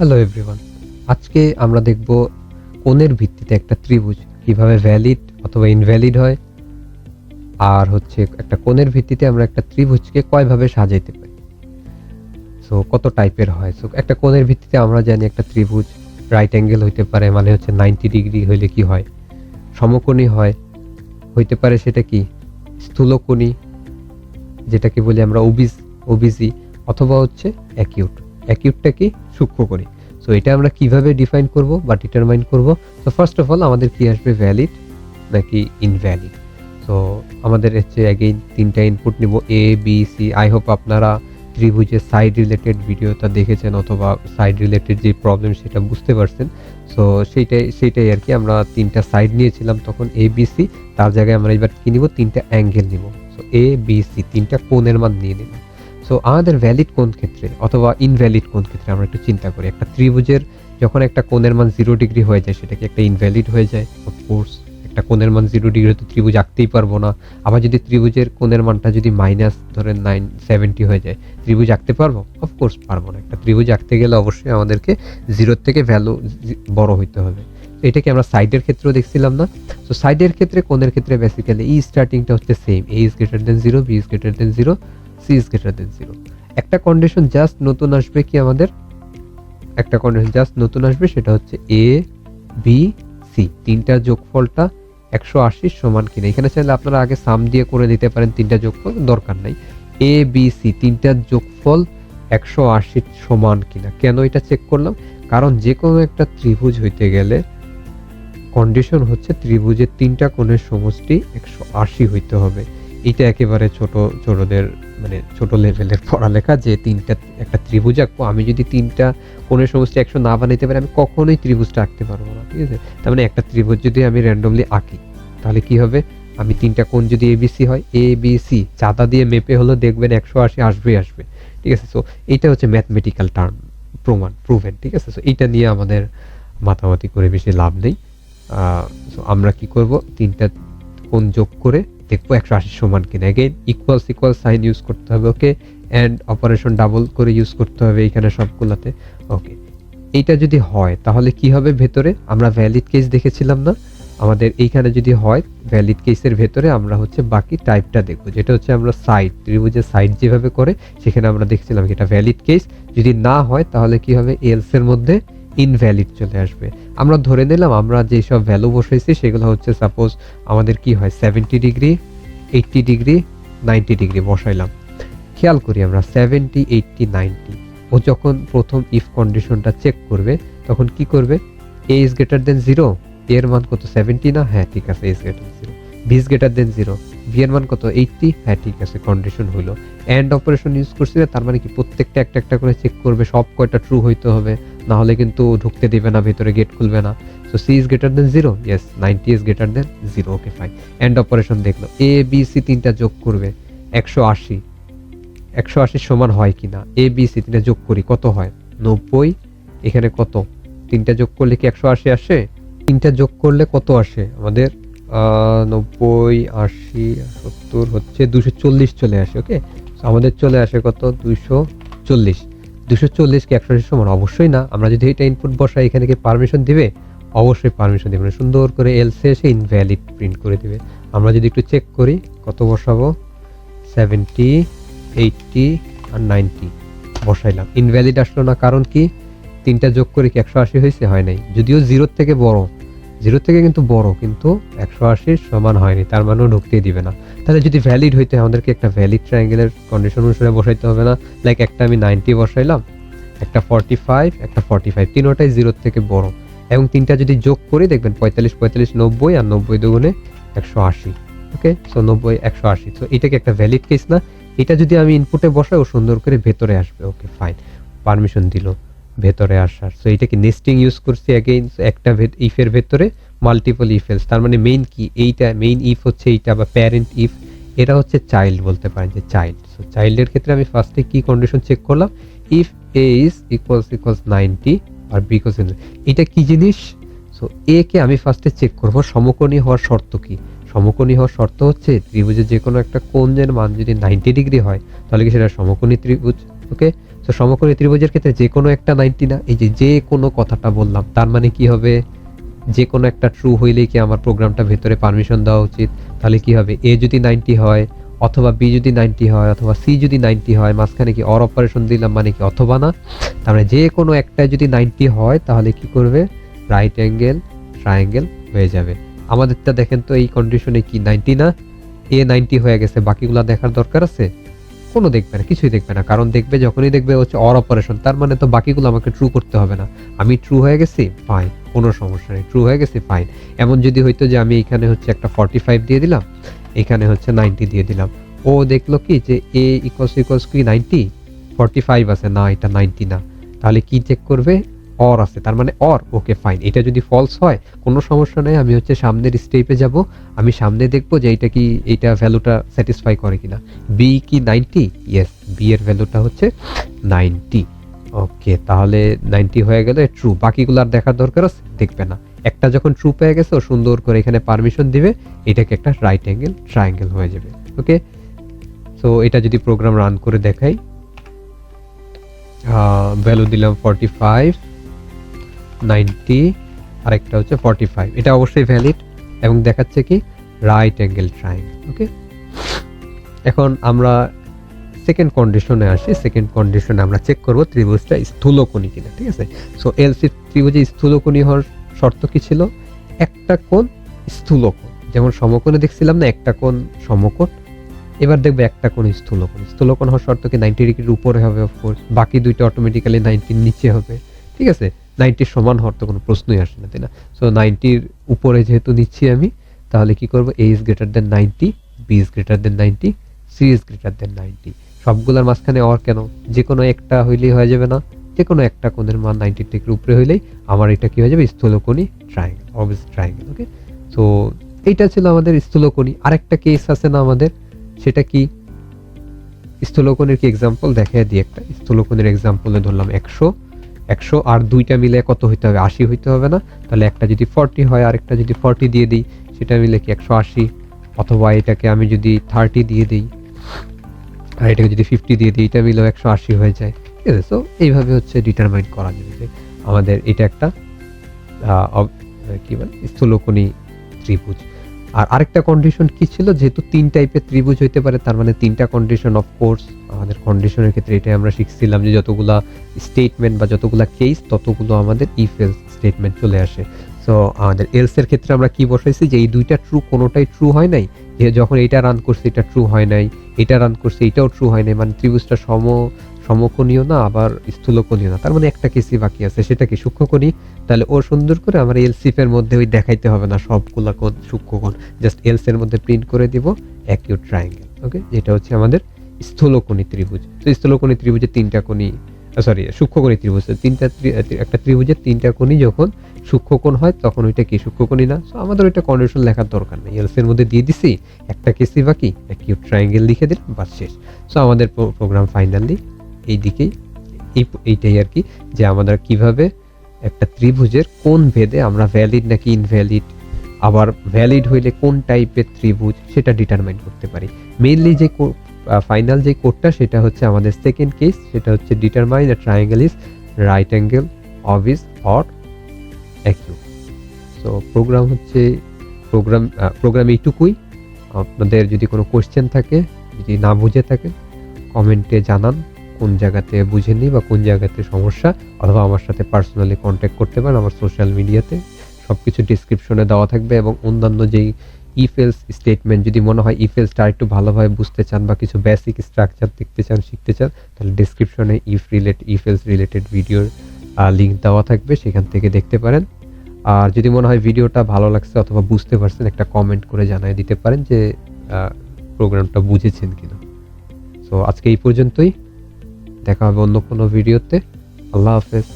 Hello everyone, আজকে আমরা দেখব কোণের ভিত্তিতে একটা ত্রিভুজ কিভাবে ভ্যালিড অথবা ইনভ্যালিড হয়, আর হচ্ছে একটা কোণের ভিত্তিতে আমরা একটা ত্রিভুজকে কয়ভাবে সাজাইতে পারি। সো কত টাইপের হয়। সো একটা কোণের ভিত্তিতে আমরা জানি একটা ত্রিভুজ রাইট অ্যাঙ্গেল হইতে পারে, মানে হচ্ছে 90 ডিগ্রি হইলে কি হয়, সমকোণী হয়, হইতে পারে সেটা কি স্থূলকোণী, যেটাকে বলি আমরা ওবিসি, অথবা হচ্ছে অ্যাকিউট। অ্যাকিউটটা কি সূক্ষ্মকোণী। সো এটা আমরা কিভাবে ডিফাইন করব বা ডিটারমাইন করব। তো ফার্স্ট অফ অল আমাদের কি আসবে, ভ্যালিড নাকি ইনভ্যালিড। সো আমাদের হচ্ছে অ্যাগেইন তিনটা ইনপুট নিব, A B C. I hope আপনারা ত্রিভুজের সাইড রিলেটেড ভিডিওটা দেখেছেন অথবা সাইড রিলেটেড যে প্রবলেম সেটা বুঝতে পারছেন। সো সেইটাই আর কি, আমরা তিনটা সাইড নিয়েছিলাম তখন এ বি সি, তার জায়গায় আমরা এবার কি নিব, তিনটা অ্যাঙ্গেল নিব। সো এ বি সি তিনটা কোণের মান নিয়ে নিলাম। সো আমাদের ভ্যালিড কোন ক্ষেত্রে অথবা ইনভ্যালিড কোন ক্ষেত্রে আমরা একটু চিন্তা করি। একটা ত্রিভুজের যখন একটা কোণের মান 0 ডিগ্রি হয়ে যায় সেটা কি একটা ইনভ্যালিড হয়ে যায়? অফকোর্স। একটা কোণের মান 0 ডিগ্রি তো ত্রিভুজ আঁকতেই পারবো না। আবার যদি ত্রিভুজের কোণের মানটা যদি মাইনাস ধরেন 970 হয়ে যায়, ত্রিভুজ আঁকতে পারবো? অফকোর্স পারবো না। একটা ত্রিভুজ আঁকতে গেলে অবশ্যই আমাদেরকে 0 থেকে ভ্যালু বড় হইতে হবে। তো এটাকে আমরা সাইডের ক্ষেত্রেও দেখছিলাম না। তো সাইডের ক্ষেত্রে কোণের ক্ষেত্রে বেসিক্যালি ই স্টার্টিংটা হচ্ছে same, A is greater than 0, B is greater than 0, C is greater than 0। একটা কন্ডিশন জাস্ট নতুন আসবে কি আমাদের, একটা কন্ডিশন জাস্ট নতুন আসবে, সেটা হচ্ছে এ বি সি তিনটার যোগফলটা 180 সমান কিনা। এখানে চাইলে আপনারা আগে সাম দিয়ে করে দিতে পারেন, তিনটা যোগফল দরকার নাই। এ বি সি তিনটার যোগফল 180 সমান কিনা। কেন এটা চেক করলাম? কারণ যে কোনো একটা ত্রিভুজ হইতে গেলে কন্ডিশন হচ্ছে ত্রিভুজের তিনটা কোণের সমষ্টি 180 হইতে হবে। এটা একেবারে ছোটদের মানে ছোট লেভেলের পড়ালেখা, যে একটা ত্রিভুজ আঁকবো, আমি যদি তিনটা কোণের সমষ্টি 100 না বানাইতে পারি আমি কখনোই ত্রিভুজটা আঁকতে পারবো না। ঠিক আছে, তার মানে একটা ত্রিভুজ যদি আমি র্যান্ডমলি আঁকি তাহলে কি হবে, আমি তিনটা কোণ যদি এবিসি হয়, এ বি সি চাঁদা দিয়ে মেপে হলো দেখবেন 180 আসবে। ঠিক আছে, সো এইটা হচ্ছে ম্যাথমেটিক্যাল টার্ম, প্রুভেন। ঠিক আছে, সো এইটা নিয়ে আমাদের মাতামাতি করে বেশি লাভ নেই। সো আমরা কি করব, তিনটা কোণ যোগ করে দেখবো 180 সমান কিনা। Again equals equal sign use করতে হবে, ওকে, এন্ড অপারেশন ডাবল করে ইউজ করতে হবে এখানে সবগুলাতে। ওকে, এইটা যদি হয় তাহলে কি হবে, ভেতরে আমরা ভ্যালিড কেস দেখেছিলাম না, আমাদের এইখানে যদি হয় ভ্যালিড কেসের ভেতরে আমরা হচ্ছে বাকি টাইপটা দেখবো, যেটা হচ্ছে আমরা সাইড, ত্রিভুজের সাইড যেভাবে করে সেখানে আমরা দেখছিলাম এটা ভ্যালিড কেস। যদি না হয় তাহলে কি হবে, এলস এর মধ্যে ইনভ্যালিড চলে আসবে। আমরা ধরে নিলাম আমরা যেসব ভ্যালু বসাইছি সেগুলো হচ্ছে, সাপোজ আমাদের কি হয় 70 ডিগ্রি, 80 ডিগ্রি, 90 ডিগ্রি বসাইলাম। খেয়াল করি আমরা 70, 80, 90, ও যখন প্রথম ইফ কন্ডিশনটা চেক করবে তখন কি করবে, এ ইজ গ্রেটার দেন 0, এর মান কত 70 না, হ্যাঁ ঠিক আছে, A is greater than 0, B is greater than 0, B এর মান কত 80, হ্যাঁ ঠিক আছে, কন্ডিশন হলো। এন্ড অপারেশন ইউজ করছি, তার মানে কি প্রত্যেকটা একটা একটা করে চেক করবে, সব কয়টা ট্রু হইতে হবে, না হলে কিন্তু ঢুকতে দিবে না, ভিতরে গেট খুলবে না। So C is greater than 0, yes 90 is greater than 0, okay fine. And operation দেখলো, এ বি সি তিনটা যোগ করবে 180 সমান হয় কিনা, এ বি সি তিনটা যোগ করি কত হয় 90, এখানে কত তিনটা যোগ করলে কি 180 আসে, তিনটা যোগ করলে কত আসে আমাদের 90, 80, 70 হচ্ছে 240 চলে আসে। ওকে, আমাদের চলে আসে কত 240। 240 কি 180 সমান? অবশ্যই না। আমরা যদি এটা ইনপুট বসাই এখানে কি পারমিশন দিবে? অবশ্যই পারমিশন দিবে না, সুন্দর করে এলসে এসে ইনভ্যালিড প্রিন্ট করে দিবে। আমরা যদি একটু চেক করি কত বসাবো, 70, 80 আর 90 বসাইলাম, ইনভ্যালিড আসলো না। কারণ কি, তিনটা যোগ করে কি 180 হয়েছে? হয় নাই। যদিও 0 থেকে বড়, 0 থেকে কিন্তু বড়, কিন্তু 180 সমান হয়নি, তার মানেও ঢুকতেই দিবে না। তাহলে যদি ভ্যালিড হইতে আমাদেরকে একটা ভ্যালিড ট্রায়াঙ্গেলের কন্ডিশন অনুসারে বসাইতে হবে না? লাইক একটা আমি 90 বসাইলাম, একটা 45, একটা 45, তিনোটাই 0 থেকে বড়, এবং তিনটা যদি যোগ করি দেখবেন 45, 45, 90 আর 90 দুগুণে 180। ওকে, সো 90, 180, সো এটাকে একটা ভ্যালিড কেস না? এটা যদি আমি ইনপুটে বসাই ও সুন্দর করে ভেতরে আসবে। ওকে ফাইন, পারমিশন দিল ভেতরে আসার। সো এটাকে নেস্টিং ইউজ করছি अगेन, একটা ইফের ভেতরে মাল্টিপল ইফ এলস। তার মানে মেইন কি, এইটা মেইন ইফ হচ্ছে এইটা, বা প্যারেন্ট ইফ, এরা হচ্ছে চাইল্ড বলতে পারেন, যে চাইল্ড। সো চাইল্ডের ক্ষেত্রে আমি ফার্স্টে কি কন্ডিশন চেক করলাম, ইফ এ ইজ ইকুয়ালস 90 আর বি ইকুয়ালস, এটা কি জিনিস? সো এ কে আমি ফার্স্টে চেক করব সমকোণী হওয়ার শর্ত কি। সমকোণী হওয়ার শর্ত হচ্ছে ত্রিভুজের যে কোনো একটা কোণের মান যদি 90 ডিগ্রি হয় তাহলে কি সেটা সমকোণী ত্রিভুজ। ওকে, সো তো সমকোণী ত্রিভুজের ক্ষেত্রে যে কোনো একটা 90 না, এই যে কোনো কথাটা বললাম তার মানে কি হবে, যে কোনো একটা ট্রু হইলেই কি আমার প্রোগ্রামটা ভেতরে পারমিশন দেওয়া উচিত। তাহলে কি হবে, এ যদি 90 হয় অথবা বি যদি 90 হয় অথবা সি যদি 90 হয়, মাঝখানে কি অর অপারেশন দিলাম মানে কি অথবা না, তার মানে যে কোনো একটা যদি 90 হয় তাহলে কি করবে, রাইট অ্যাঙ্গেল ট্রায়াঙ্গেল হয়ে যাবে। আমাদেরটা দেখেন তো এই কন্ডিশনে কি 90 না, এ 90 হয়ে গেছে, বাকিগুলা দেখার দরকার আছে? কোনো দেখবে না, কিছুই দেখবে না, কারণ দেখবে যখনই দেখবে হচ্ছে অর অপারেশন, তার মানে তো বাকিগুলো আমাকে ট্রু করতে হবে না। আমি ট্রু হয়ে গেছি, ফাইন, কোনো সমস্যা নেই, ট্রু হয়ে গেছি, ফাইন। এমন যদি হইতো যে আমি এখানে হচ্ছে একটা 45 দিয়ে দিলাম, এখানে হচ্ছে 90 দিয়ে দিলাম, ও দেখলো কি যে এ ইকুয়ালস কি 90, 45 আছে না, এটা 90 না, তাহলে কি চেক করবে, অর আছে, তার মানে অর, ওকে ফাইন। এটা যদি ফলস হয় কোনো সমস্যা নেই, আমি হচ্ছে সামনের স্টেপে যাব, আমি সামনে দেখবো যে এটা কি, এইটা ভ্যালুটা স্যাটিসফাই করে কিনা। বি কি 90, ইয়েস, বি এর ভ্যালুটা হচ্ছে 90, ওকে, তাহলে 90 হয়ে গেলে ট্রু, বাকিগুলো আর দেখার দরকার আছে, দেখবে না। একটা যখন ট্রু পেয়ে গেছে ও সুন্দর করে এখানে পারমিশন দিবে, এটাকে একটা রাইট অ্যাঙ্গেল ট্রায়াঙ্গেল হয়ে যাবে। ওকে, সো এটা যদি প্রোগ্রাম রান করে দেখাই, ভ্যালু দিলাম 45, 90, আরেকটা হচ্ছে 45, এটা অবশ্যই ভ্যালিড এবং দেখাচ্ছে কি রাইট অ্যাঙ্গেল ট্রায়াঙ্গেল। ওকে, এখন আমরা সেকেন্ড কন্ডিশনে আসি। সেকেন্ড কন্ডিশনে আমরা চেক করব ত্রিভুজটা স্থূলকোণী কিনা, ঠিক আছে। সো এলসি ত্রিভুজে স্থূলকোণী হওয়ার শর্ত কি ছিল, একটা কোণ স্থূলকোণ, যেমন সমকোণে দেখছিলাম না একটা কোণ সমকোণ, এবার দেখবে একটা কোণ স্থূলকোণ। স্থূলকোণ হওয়ার শর্ত কি 90 ডিগ্রির উপরে হবে, অফকোর্স, বাকি দুইটা অটোমেটিক্যালি 90 নিচে হবে, ঠিক আছে। 90 সমান হওয়ার তো কোনো প্রশ্নই আসে না, তাই না। সো 90 উপরে যেহেতু নিচ্ছি আমি, তাহলে কি করব, A is greater than 90, B is greater than 90, C is greater than 90। সবগুলোর মাঝখানে অর কেন, যে কোনো একটা হইলেই হয়ে যাবে না, যে কোনো একটা কোণের মান 90 ডিগ্রির উপরে হইলেই আমার এটা কি হয়ে যাবে, স্থূলকোণী ট্রায়াঙ্গেল, অবভিয়াস ট্রায়াঙ্গেল। ওকে, সো এইটা ছিল আমাদের স্থূলকোণী। আরেকটা কেস আছে না আমাদের, সেটা কি, স্থূলকোণের কি এক্সাম্পল দেখায় দিই একটা। স্থূলকোণের এক্সাম্পলে ধরলাম 100, 100 আর দুইটা মিলে কত হইতে হবে, 80 হইতে হবে না। তাহলে একটা যদি 40 হয় আর একটা যদি 40 দিয়ে দিই, সেটা মিলে কি 180, অথবা এটাকে আমি যদি 30 দিয়ে দিই আর এটাকে যদি 50 দিয়ে দিই, এটা মিলেও 180 হয়ে যায়, ঠিক আছে। সো এইভাবে হচ্ছে ডিটারমাইন করা যাবে যে আমাদের এটা একটা কি বলে স্থূলকোণী ত্রিভুজ। আর আরেকটা কন্ডিশন কি ছিল, যেহেতু তিন টাইপের ত্রিভুজ হইতে পারে, তার মানে তিনটা কন্ডিশন, অফ কোর্স আমাদের কন্ডিশনের ক্ষেত্রে এটাই আমরা শিখছিলাম যে যতগুলা স্টেটমেন্ট বা যতগুলা কেস ততগুলো আমাদের ইফ এলস স্টেটমেন্ট চলে আসে। সো আমাদের এলস এর ক্ষেত্রে আমরা কি বসাইছি, যে এই দুইটা ট্রু, কোনোটাই ট্রু হয় নাই, যে যখন এটা রান করছে এটা ট্রু হয় নাই, এটা রান করছে এটাও ট্রু হয় নাই, মানে ত্রিভুজটা সমকোণীয় না আবার স্থূলকোণীয় না, তার মানে একটা কেসই বাকি আছে, সেটা কি সূক্ষ্মকোণী। তাহলে ও সুন্দর করে আমার এলসিফ এর মধ্যে ওই দেখাইতে হবে না সবগুলা কোণ সূক্ষ্মকোণ, জাস্ট এলস এর মধ্যে প্রিন্ট করে দিব অ্যাকিউট ট্রায়াঙ্গেল। ওকে, যেটা হচ্ছে আমাদের স্থূলকোণী ত্রিভুজ। তো স্থূলকোণী ত্রিভুজে তিনটা কোণই, সরি সূক্ষ্মকোণী ত্রিভুজ, একটা ত্রিভুজের তিনটা কোণই যখন সূক্ষ্মকোণ হয় তখন ওইটা কি সূক্ষ্মকোণী না। সো আমাদের ওইটা কন্ডিশন লেখার দরকার নেই, এলস এর মধ্যে দিয়ে দিছি, একটা কেসই বাকি, অ্যাকিউট ট্রায়াঙ্গেল লিখে দিলাম, বাস শেষ। সো আমাদের প্রোগ্রাম ফাইনালি এই দিকেই, এইটাই আর কি, যে আমরা কিভাবে একটা ত্রিভুজের কোন ভেদে আমরা ভ্যালিড নাকি ইনভ্যালিড, আবার ভ্যালিড হইলে কোন টাইপের ত্রিভুজ সেটা ডিটারমাইন করতে পারি। মেইনলি যে ফাইনাল যে কোডটা সেটা হচ্ছে আমাদের সেকেন্ড কেস, সেটা হচ্ছে determine a triangle is right angle, obvious or acute. So program এইটুকুই। আপনাদের যদি কোনো কোশ্চেন থাকে, যদি না বুঝে থাকে, কমেন্টে জানান কোন জায়গাতে বুঝেননি বা কোন জায়গাতে সমস্যা, অথবা আমার সাথে পার্সোনালি কন্ট্যাক্ট করতে পারেন আমার সোশ্যাল মিডিয়াতে, সবকিছু ডিসক্রিপশনে দেওয়া থাকবে। এবং অন্যান্য যেই ইফ এলস স্টেটমেন্ট, যদি মনে হয় ইফ এলসটা একটু ভালোভাবে বুঝতে চান বা কিছু বেসিক স্ট্রাকচার দেখতে চান, শিখতে চান, তাহলে ডিসক্রিপশনে ইফ এলস রিলেটেড ভিডিওর লিঙ্ক দেওয়া থাকবে, সেখান থেকে দেখতে পারেন। আর যদি মনে হয় ভিডিওটা ভালো লাগছে অথবা বুঝতে পারছেন, একটা কমেন্ট করে জানিয়ে দিতে পারেন যে প্রোগ্রামটা বুঝেছেন কিনা। সো আজকে এই পর্যন্তই, দেখা হবে অন্য কোনো ভিডিওতে। আল্লাহ হাফেজ।